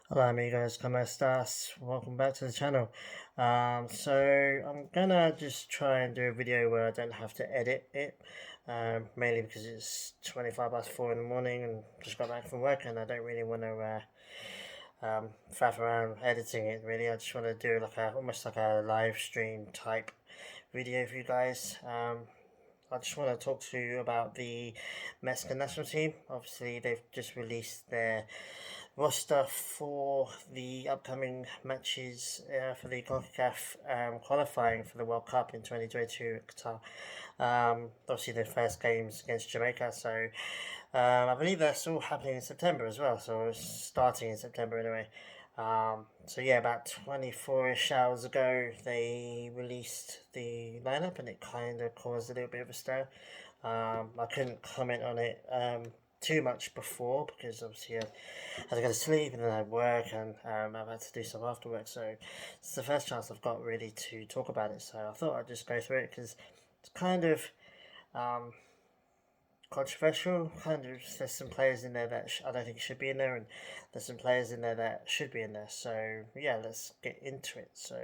Hello amigos, ¿cómo estás? Welcome back to the channel. So I'm gonna just try and do a video where I don't have to edit it, mainly because it's 25 past 4 in the morning and just got back from work and I don't really want to faff around editing it really. I just want to do almost like a live stream type video for you guys. I just want to talk to you about the Mexican national team. Obviously, they've just released their roster for the upcoming matches for the CONCACAF qualifying for the World Cup in 2022 at Qatar. Obviously, the first games against Jamaica, so I believe that's all happening in September as well. So it's starting in September anyway. So yeah, about 24-ish hours ago, they released the lineup, and it kind of caused a little bit of a stir. I couldn't comment on it too much before because obviously I had to go to sleep and then I had work and I've had to do some after work. So it's the first chance I've got really to talk about it. So I thought I'd just go through it because it's kind of um, controversial. Kind of, there's some players in there that I don't think should be in there, and there's some players in there that should be in there. So yeah, let's get into it. So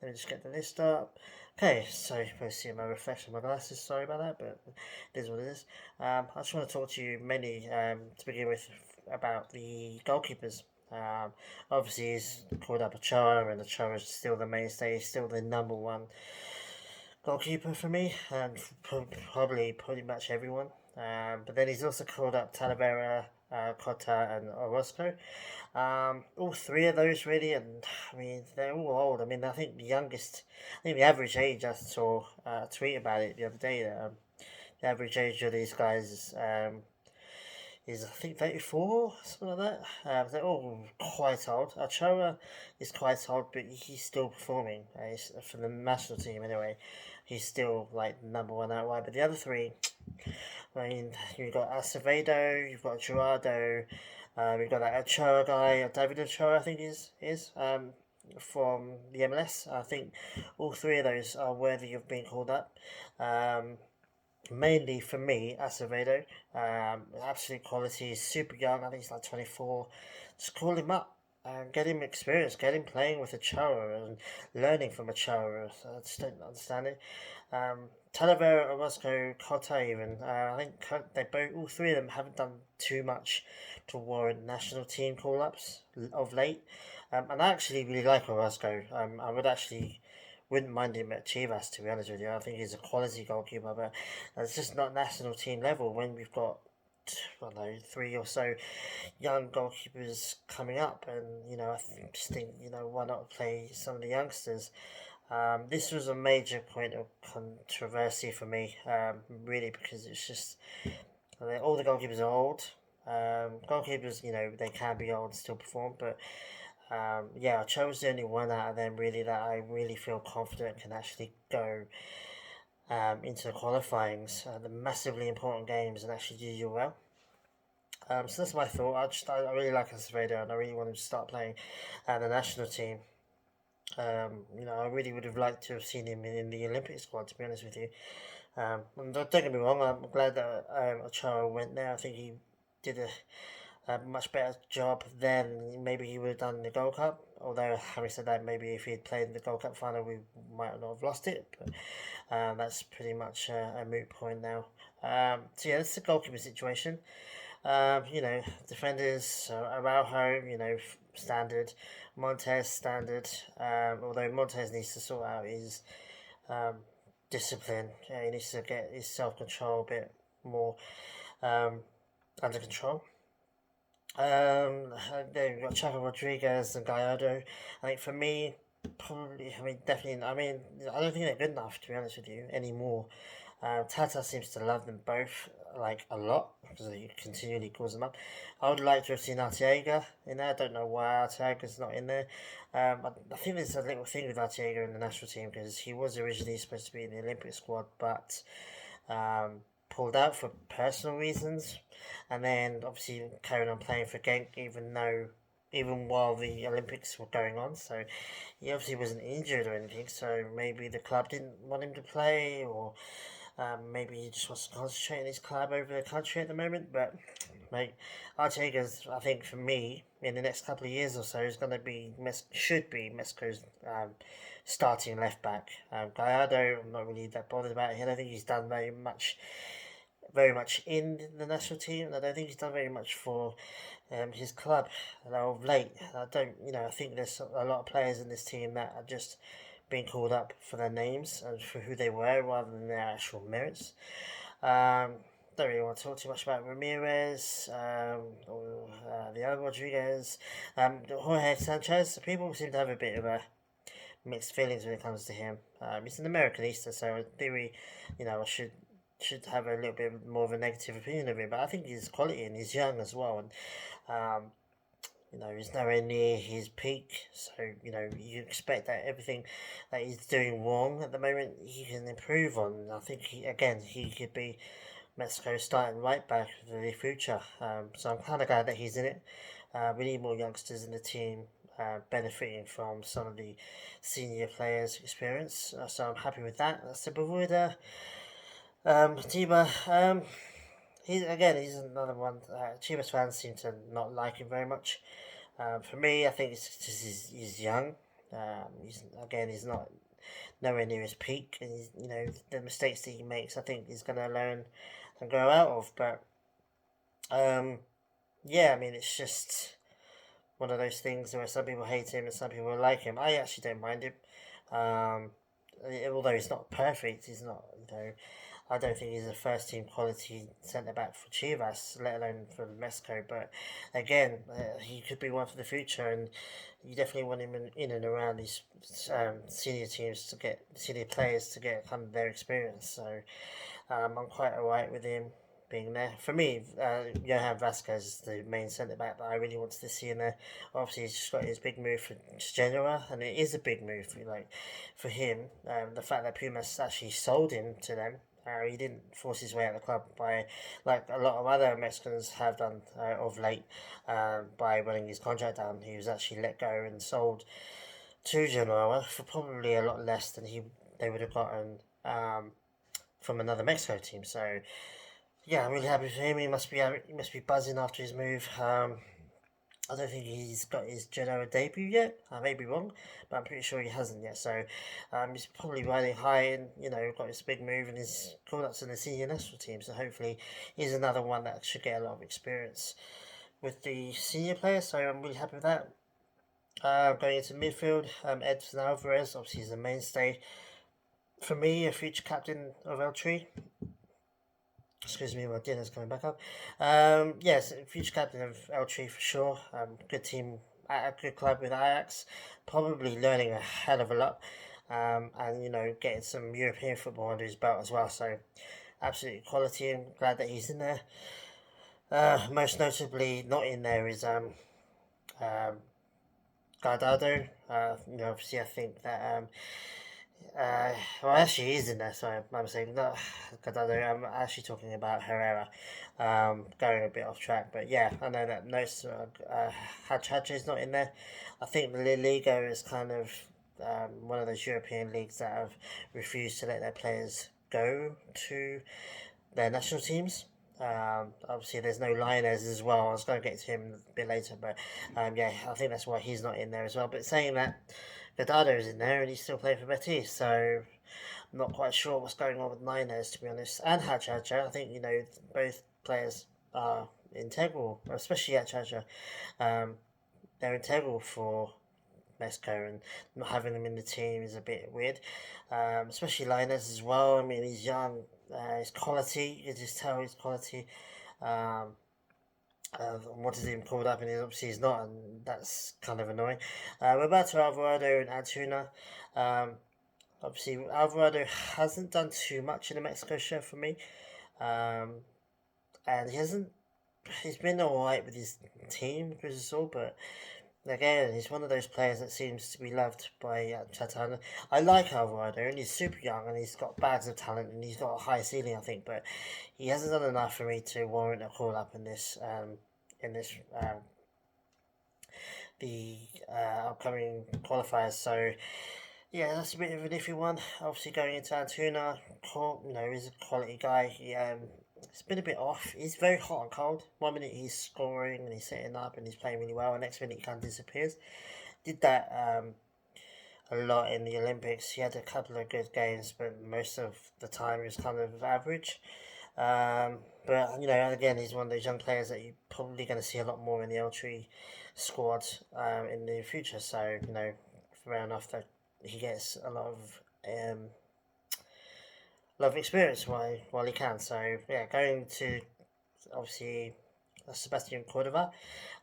let me just get the list up. Okay, so you can see my reflection of my glasses. Sorry about that, but it is what it is. I just want to talk to you mainly to begin with about the goalkeepers. Obviously, he's called up Ochoa, and Ochoa is still the mainstay. He's still the number one goalkeeper for me, and probably pretty much everyone. But then he's also called up Talavera, Cota, and Orozco. All three of those really, and I mean they're all old. I mean I think the average age, I saw a tweet about it the other day. That the average age of these guys is I think 34, something like that. They're all quite old. Ochoa is quite old, but he's still performing. For the national team anyway. He's still like number one outright. But the other three, I mean, you've got Acevedo, you've got Gerardo, we've got that Ochoa guy, David Ochoa, I think from the MLS. I think all three of those are worthy of being called up. Mainly for me, Acevedo, absolute quality, super young. I think he's like 24. Just call him up and get him experience, get him playing with Ochoa and learning from Ochoa. I just don't understand it. Talavera, Orozco, Cota, even. I think all three of them haven't done too much to warrant national team call ups of late. And I actually really like Orozco. I wouldn't mind him at Chivas, to be honest with you. I think he's a quality goalkeeper, but it's just not national team level when we've got, I don't know, three or so young goalkeepers coming up. And, just think, why not play some of the youngsters? This was a major point of controversy for me, really, because it's just all the goalkeepers are old. Goalkeepers, they can be old and still perform, but yeah, I chose the only one out of them really that I really feel confident can actually go into the qualifyings, the massively important games, and actually do you well. So that's my thought. I really like Acevedo, and I really want him to start playing at the national team. I really would have liked to have seen him in the Olympic squad, to be honest with you. And don't get me wrong, I'm glad that Ochoa went there. I think he did a much better job than maybe he would have done in the Gold Cup. Although, having said that, maybe if he had played in the Gold Cup final, we might not have lost it. But that's pretty much a moot point now. So yeah, this is the goalkeeper situation. Defenders, Araujo, standard. Montez, standard. Although Montez needs to sort out his um, discipline. He needs to get his self-control a bit more under control. Then we've got Chaco Rodriguez and Gallardo. I think for me, probably, definitely, I don't think they're good enough, to be honest with you, anymore. Tata seems to love them both, like, a lot, because he continually calls them up. I would like to have seen Arteaga in there. I don't know why Arteaga's not in there. I think there's a little thing with Arteaga in the national team, because he was originally supposed to be in the Olympic squad, but pulled out for personal reasons, and then obviously carried on playing for Genk even while the Olympics were going on. So he obviously wasn't injured or anything. So maybe the club didn't want him to play, or Maybe he just wants to concentrate on his club over the country at the moment. But like Arteaga's, I think for me, in the next couple of years or so, is going to be should be Mexico's starting left back. Gallardo, I'm not really that bothered about it. I don't think he's done very much in the national team. I don't think he's done very much for his club of late. I don't, I think there's a lot of players in this team that are just being called up for their names and for who they were rather than their actual merits. Don't really want to talk too much about Ramirez or the other Rodriguez. Jorge Sanchez. People seem to have a bit of a mixed feelings when it comes to him. He's an Americanista, so in theory, I should have a little bit more of a negative opinion of him. But I think he's quality and he's young as well. And he's nowhere near his peak. So you expect that everything that he's doing wrong at the moment, he can improve on. I think he could be Mexico's starting right back for the future. So I'm kind of glad that he's in it. We need more youngsters in the team. Benefiting from some of the senior players' experience, so I'm happy with that. Sepulveda, Tiba, he's another one. Chivas fans seem to not like him very much. For me, I think it's just he's young. He's not nowhere near his peak, and the mistakes that he makes, I think he's going to learn and grow out of. But it's just one of those things where some people hate him and some people like him. I actually don't mind him. Although he's not perfect, he's not, I don't think he's a first team quality centre back for Chivas, let alone for Mexico. But again, he could be one for the future, and you definitely want him in and around these senior players to get kind of their experience. So I'm quite alright with him being there. For me, Johan Vasquez is the main centre back that I really wanted to see in there. Obviously, he's just got his big move for Genoa, and it is a big move for him. The fact that Pumas actually sold him to them. He didn't force his way out of the club by, like a lot of other Mexicans have done of late, by running his contract down. He was actually let go and sold to Genoa for probably a lot less than they would have gotten from another Mexico team. So yeah, I'm really happy for him. He must be buzzing after his move. I don't think he's got his Genoa debut yet. I may be wrong, but I'm pretty sure he hasn't yet. So he's probably riding high and, got his big move and he's called up to the senior national team. So hopefully he's another one that should get a lot of experience with the senior players. So I'm really happy with that. Going into midfield, Edson Alvarez, obviously he's a mainstay. For me, a future captain of El Tri. Excuse me, my dinner's coming back up. Yes, future captain of El Tri for sure. Good team at a good club with Ajax. Probably learning a hell of a lot. And getting some European football under his belt as well. So absolutely quality, and glad that he's in there. Most notably not in there is Guardado. Obviously I think that actually, he's in there. Sorry, I'm saying not Guardado. I'm actually talking about Herrera. Going a bit off track, but yeah, I know that Hadj is not in there. I think the Liga is kind of one of those European leagues that have refused to let their players go to their national teams. Obviously, there's no Lioness as well. I was going to get to him a bit later, but I think that's why he's not in there as well. But saying that, Guardado is in there and he's still playing for Betis, so I'm not quite sure what's going on with Lioness, to be honest. And Hadj, I think both players are integral, especially Hadj. They're integral for Mexico, and not having them in the team is a bit weird. Especially Lioness as well. I mean, he's young. His quality, you can just tell his quality. What is him called up, and obviously he's not, and that's kind of annoying. Roberto Alvarado and Antuna. Obviously, Alvarado hasn't done too much in the Mexico show for me, and he's been alright with his team, but again, he's one of those players that seems to be loved by Chatan. I like Alvarado, and he's super young, and he's got bags of talent, and he's got a high ceiling, I think, but he hasn't done enough for me to warrant a call up in this the upcoming qualifiers. So Yeah, that's a bit of an iffy one. Obviously, going into Antuna, he's a quality guy. It's been a bit off. He's very hot and cold. One minute he's scoring and he's setting up and he's playing really well. The next minute he kind of disappears. Did that a lot in the Olympics. He had a couple of good games, but most of the time he was kind of average. But again, he's one of those young players that you're probably going to see a lot more in the L3 squad in the future. So fair enough that he gets a lot of experience while he can. So yeah, going to obviously Sebastian Cordova.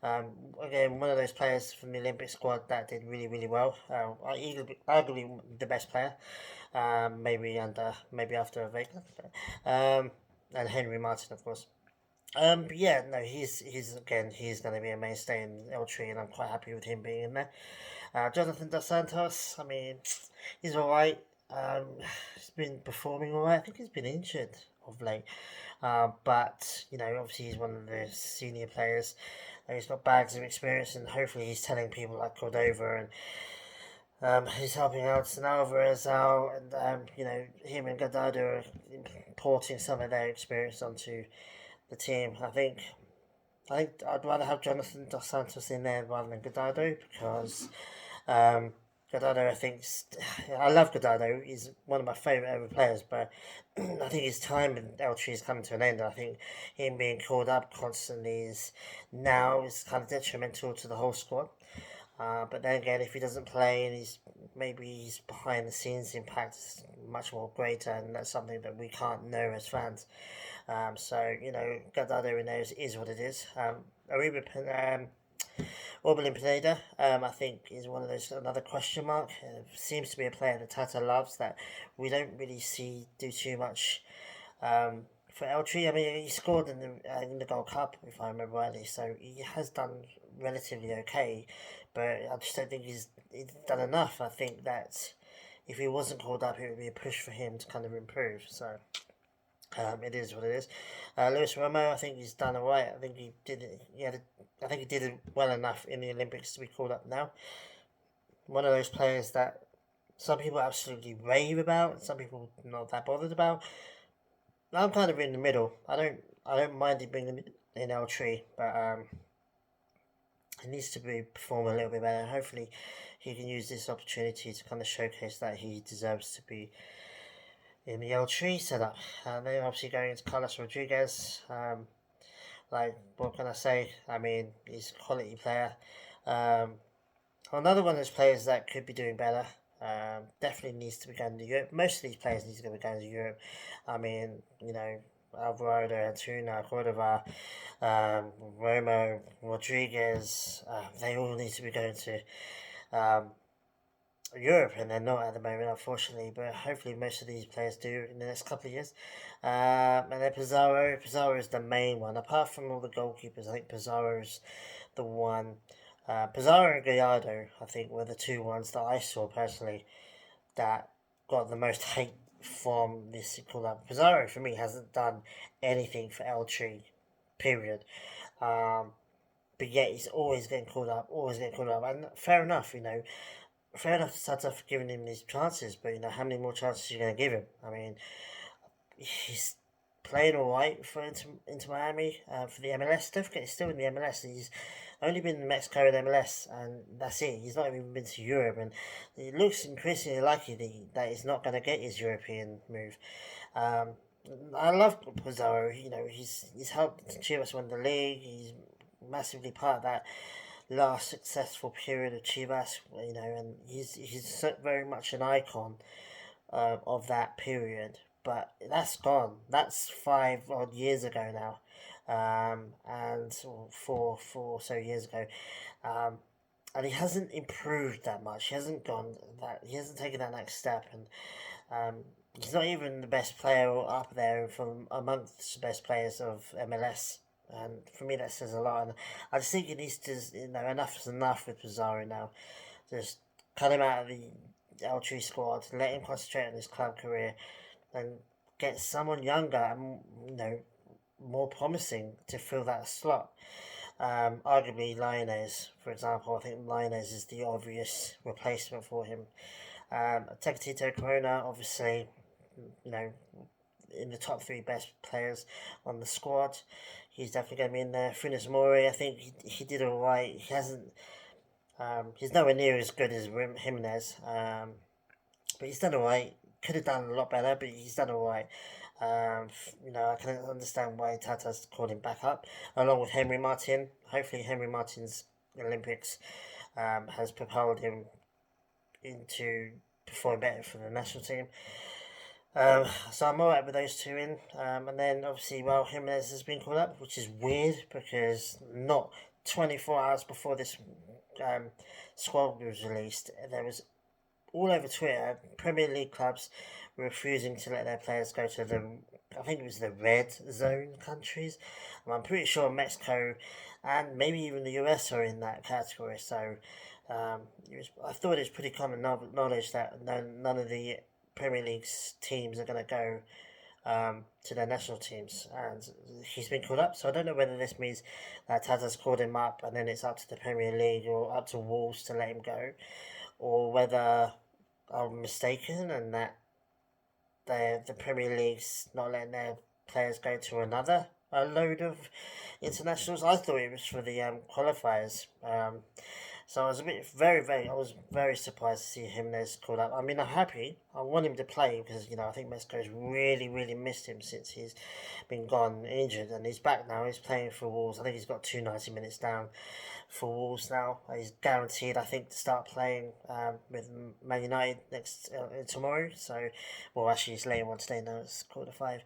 Again, one of those players from the Olympic squad that did really, really well. Arguably the best player. Maybe after Vega, and Henry Martin, of course. But yeah, no, he's going to be a mainstay in L3, and I'm quite happy with him being in there. Jonathan Dos Santos, I mean, he's all right. He's been performing all right. I think he's been injured of late, but obviously he's one of the senior players. He's got bags of experience, and hopefully he's telling people like Cordova and he's helping out Alvarez out, and him and Gadado are importing some of their experience onto the team. I think I'd rather have Jonathan Dos Santos in there rather than Gadado because um, Gadado, I love Gadado. He's one of my favourite ever players, but I think his time in L3 is coming to an end. I think him being called up constantly is kind of detrimental to the whole squad. But then again, if he doesn't play and he's behind the scenes impact is much more greater, and that's something that we can't know as fans. So Gadado in there is what it is. Orbelin Pineda, I think, is one of those another question mark. Seems to be a player that Tata loves that we don't really see do too much for L3. I mean, he scored in the Gold Cup, if I remember rightly, so he has done relatively okay, but I just don't think he's done enough. I think that if he wasn't called up, it would be a push for him to kind of improve. So it is what it is. Luis Romero, I think he's done alright. I think he did it. I think he did it well enough in the Olympics to be called up now. One of those players that some people absolutely rave about, some people not that bothered about. I'm kind of in the middle. I don't mind him being in L3, but he needs to be perform a little bit better. Hopefully, he can use this opportunity to kind of showcase that he deserves to be in the L3 setup. And then obviously going into Carlos Rodriguez. What can I say? I mean, he's a quality player. Another one of those players that could be doing better. Definitely needs to be going to Europe. Most of these players need to be going to Europe. I mean, Alvarez, Antuna, Cordova, Romo, Rodriguez, they all need to be going to Europe, and they're not at the moment, unfortunately. But hopefully, most of these players do in the next couple of years. And then Pizarro is the main one. Apart from all the goalkeepers, I think Pizarro is the one. Pizarro and Gallardo, I think, were the two ones that I saw personally that got the most hate from this call-up. Pizarro, for me, hasn't done anything for L3, period. But yet he's always getting called up, and fair enough, fair enough to start off giving him these chances, but how many more chances are you going to give him? I mean, he's playing all right for Inter Miami for the MLS stuff. He's still in the MLS. He's only been in Mexico and MLS, and that's it. He's not even been to Europe, and it looks increasingly likely that he's not going to get his European move. I love Pizarro. He's helped Chivas win the league. He's massively part of that last successful period of Chivas. And he's very much an icon of that period. But that's gone. That's 5 odd years ago now, and four or so years ago, and he hasn't improved that much. He hasn't taken that next step, and he's not even the best player up there from amongst the best players of MLS. And for me, that says a lot. And I just think he needs to, enough is enough with Pizarro now. Just cut him out of the L3 squad, let him concentrate on his club career, and get someone younger and more promising to fill that slot. Arguably Lioness, for example. I think Lioness is the obvious replacement for him. Tecatito Corona, obviously, you know, in the top three best players on the squad. He's definitely going to be in there. Funes Mori, I think he did all right. He hasn't. He's nowhere near as good as Jimenez, but he's done all right. Could have done a lot better, but he's done all right. I can understand why Tata's called him back up, along with Henry Martin. Hopefully, Henry Martin's Olympics has propelled him into performing better for the national team. So I'm alright with those two in. And then obviously, well, Jimenez has been called up, which is weird because not 24 hours before this squad was released, there was all over Twitter, Premier League clubs were refusing to let their players go to I think it was the red zone countries. And I'm pretty sure Mexico and maybe even the US are in that category. So I thought it was pretty common knowledge that none of the Premier League's teams are going to go to their national teams, and he's been called up. So I don't know whether this means that Tata's called him up, and then it's up to the Premier League or up to Wolves to let him go, or whether I'm mistaken and that the Premier League's not letting their players go to another load of internationals. I thought it was for the qualifiers. So I was I was very surprised to see Jimenez called up. I mean, I'm happy. I want him to play because, I think Mexico's really, really missed him since he's been gone injured. And he's back now. He's playing for Wolves. I think he's got 90 minutes down for Wolves now. He's guaranteed, I think, to start playing with Man United tomorrow. So, well, actually, it's later on today now. It's 4:45.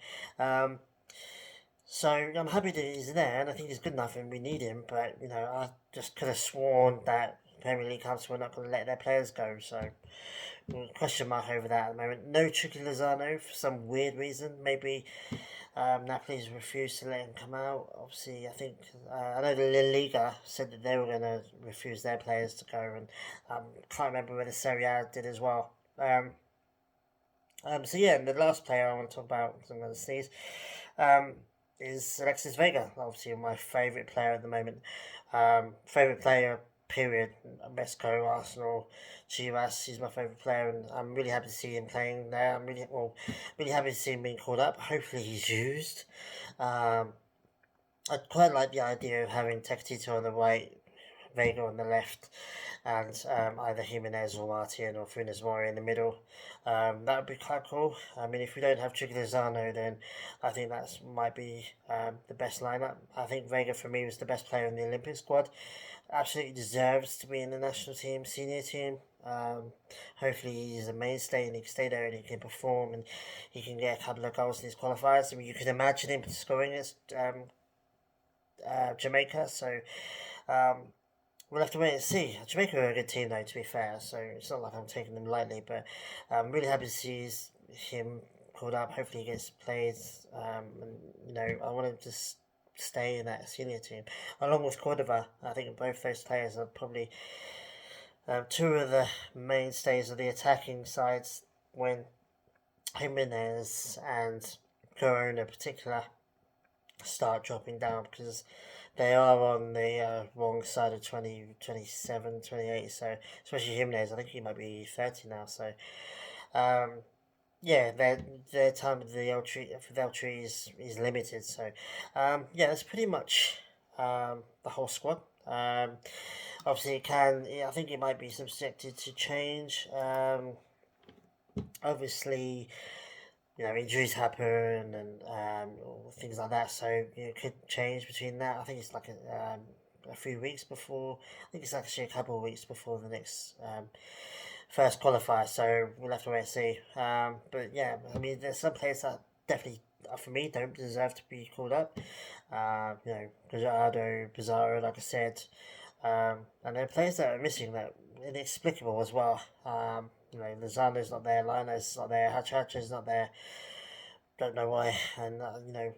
So I'm happy that he's there, and I think he's good enough, and we need him. But I just could have sworn that Premier League clubs were not going to let their players go. So question mark over that at the moment. No Chucky Lozano for some weird reason. Maybe Napoli's refused to let him come out. Obviously, I think I know the La Liga said that they were going to refuse their players to go, and can't remember whether Serie A did as well. So yeah, and the last player I want to talk about, because I'm going to sneeze, is Alexis Vega. Obviously, my favourite player at the moment. Favourite player, period. Mexico, Arsenal, Chivas. He's my favourite player, and I'm really happy to see him playing there. I'm really happy to see him being called up. Hopefully, he's used. I quite like the idea of having Tecatito on the right, Vega on the left, and either Jimenez or Martin or Funes Mori in the middle. That would be quite cool. I mean, if we don't have Chucky Lozano, then I think that might be the best lineup. I think Vega, for me, was the best player in the Olympic squad. Absolutely deserves to be in the national team, senior team. Hopefully he's a mainstay and he can stay there and he can perform and he can get a couple of goals in his qualifiers. I mean, you can imagine him scoring against Jamaica. So we'll have to wait and see. Jamaica are a good team, though, to be fair, so it's not like I'm taking them lightly, but I'm really happy to see him called up. Hopefully he gets played, and, I want him to stay in that senior team. Along with Cordova, I think both those players are probably two of the mainstays of the attacking sides when Jimenez and Corona in particular start dropping down, because they are on the wrong side of 27, 28, so especially Jimenez, I think he might be 30 now, so yeah, their time with the L3 is limited, so yeah, that's pretty much the whole squad. Obviously I think it might be subjected to change. Obviously, injuries happen and things like that, so it could change between that. I think it's like a few weeks before. I think it's actually a couple of weeks before the next first qualifier, so we'll have to wait and see. But yeah, I mean, there's some players that definitely, for me, don't deserve to be called up. Gallardo, Pizarro, like I said, and there are players that are missing that are inexplicable as well. Lozano's not there, Lina's not there, Hachacha's not there. Don't know why, and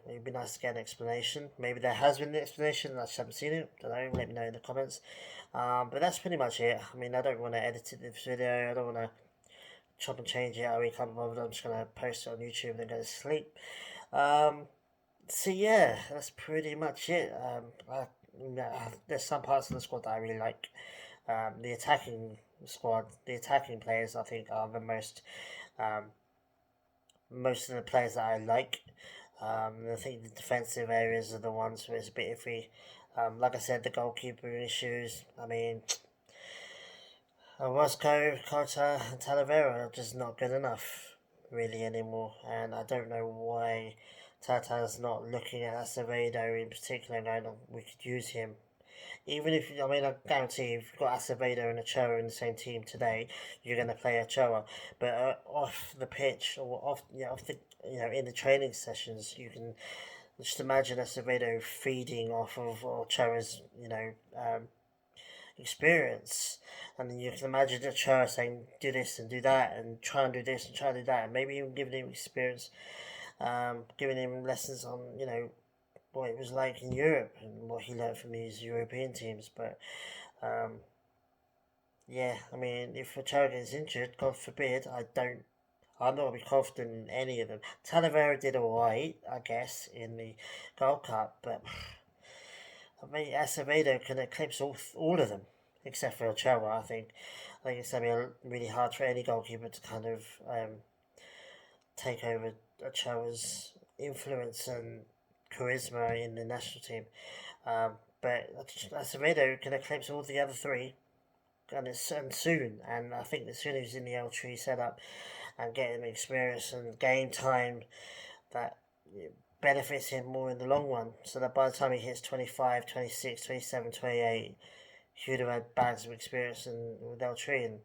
it'd be nice to get an explanation. Maybe there has been an explanation, I just haven't seen it. Don't know, let me know in the comments. But that's pretty much it. I mean, I don't want to edit this video, I don't want to chop and change it. I can't be bothered. I'm just going to post it on YouTube and then go to sleep. So yeah, that's pretty much it. There's some parts of the squad that I really like. the attacking squad, the attacking players, I think are the most of the players that I like. I think the defensive areas are the ones where it's a bit iffy. Like I said, the goalkeeper issues. I mean, Roscoe, Carter, and Talavera are just not good enough, really, anymore. And I don't know why Tata's not looking at Acevedo in particular and going, we could use him. Even if, I mean, I guarantee if you've got Acevedo and Ochoa in the same team today, you're going to play Ochoa. But off the pitch, or off the, in the training sessions, you can just imagine Acevedo feeding off of Ochoa's, experience. And then you can imagine Ochoa saying, do this and do that, and try and do this and try and do that, and maybe even giving him experience, giving him lessons on, what it was like in Europe and what he learned from these European teams. But yeah, I mean, if Ochoa gets injured, God forbid, I'm not going to be confident in any of them. Talavera did alright, I guess, in the Gold Cup, but I mean, Acevedo can eclipse all of them, except for Ochoa, I think. I think it's going to be really hard for any goalkeeper to kind of take over Ochoa's influence and charisma in the national team. But Acevedo can eclipse all the other three, and soon. And I think as soon as he's in the L3 setup and getting experience and game time, that benefits him more in the long run. So that by the time he hits 25, 26, 27, 28, he would have had bags of experience with L3. And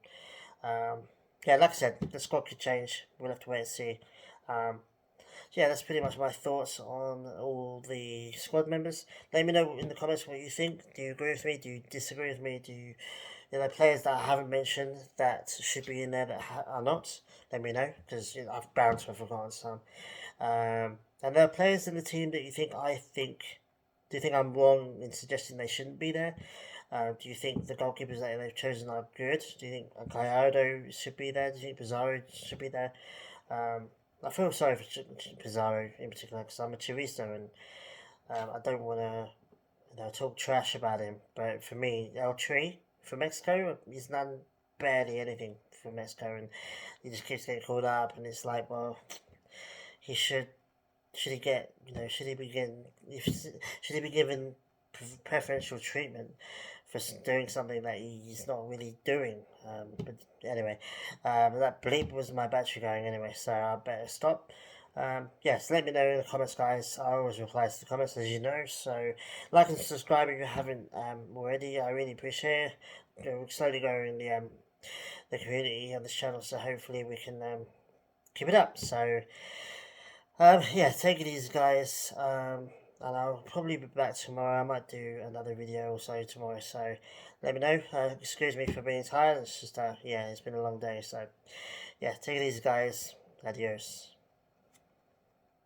yeah, like I said, the squad could change. We'll have to wait and see. Yeah, that's pretty much my thoughts on all the squad members. Let me know in the comments what you think. Do you agree with me? Do you disagree with me? Do you, players that I haven't mentioned that should be in there that are not? Let me know, because I've bound to have forgotten some. And there are players in the team that do you think I'm wrong in suggesting they shouldn't be there? Do you think the goalkeepers that they've chosen are good? Do you think Gallardo should be there? Do you think Pizarro should be there? I feel sorry for Pizarro in particular because I'm a Chivista and I don't want to talk trash about him. But for me, El Tri for Mexico, he's done barely anything for Mexico, and he just keeps getting called up. And it's like, well, he should he get should he be given preferential treatment for doing something that he's not really doing. But anyway, that bleep was my battery going anyway, so I better stop. Yes, let me know in the comments, guys. I always reply to the comments, as you know. So like and subscribe if you haven't already. I really appreciate it. We're slowly growing the community on this channel, so hopefully we can keep it up. So yeah, take it easy, guys. And I'll probably be back tomorrow. I might do another video or so tomorrow, so let me know. Excuse me for being tired. It's just yeah, it's been a long day, so yeah, take it easy, guys. Adios.